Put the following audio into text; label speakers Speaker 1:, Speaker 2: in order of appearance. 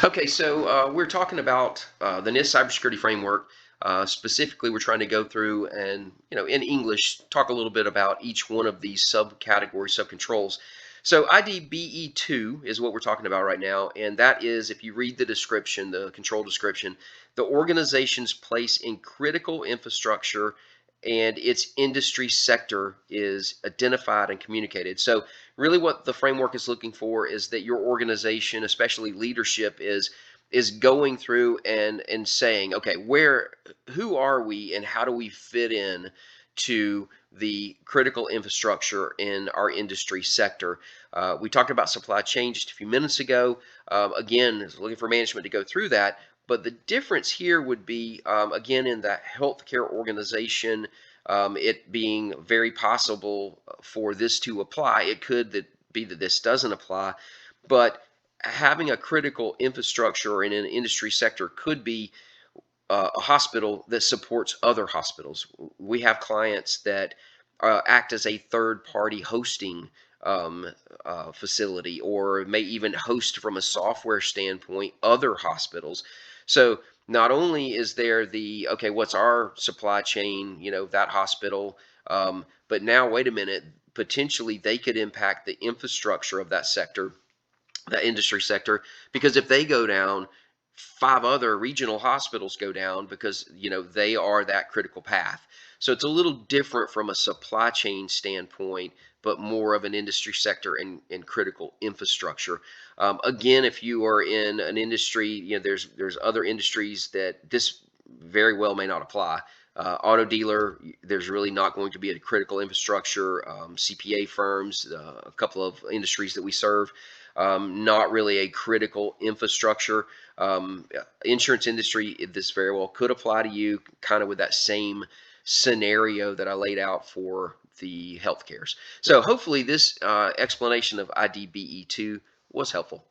Speaker 1: Okay, so we're talking about the NIST cybersecurity framework. Specifically, we're trying to go through and, in English, talk a little bit about each one of these subcategories, subcontrols. So IDBE2 is what we're talking about right now, and that is, if you read the description, the control description, the organization's place in critical infrastructure and its industry sector is identified and communicated. So really what the framework is looking for is that your organization, especially leadership, is going through and saying, okay, who are we and how do we fit in to the critical infrastructure in our industry sector. We talked about supply chain just a few minutes ago. Again, looking for management to go through that. But the difference here would be, again, in that healthcare organization, it being very possible for this to apply. It could be that this doesn't apply, but having a critical infrastructure in an industry sector could be a hospital that supports other hospitals. We have clients that act as a third party hosting facility, or may even host from a software standpoint other hospitals. So not only is there the, okay, what's our supply chain, that hospital, but now wait a minute, potentially they could impact the infrastructure of that sector, that industry sector, because if they go down, five other regional hospitals go down because they are that critical path. So it's a little different from a supply chain standpoint, but more of an industry sector and critical infrastructure. Again, if you are in an industry, there's other industries that this very well may not apply. Auto dealer, there's really not going to be a critical infrastructure. CPA firms, a couple of industries that we serve, not really a critical infrastructure. Insurance industry, this very well could apply to you, kind of with that same scenario that I laid out for the healthcares. So hopefully this explanation of IDBE2 was helpful.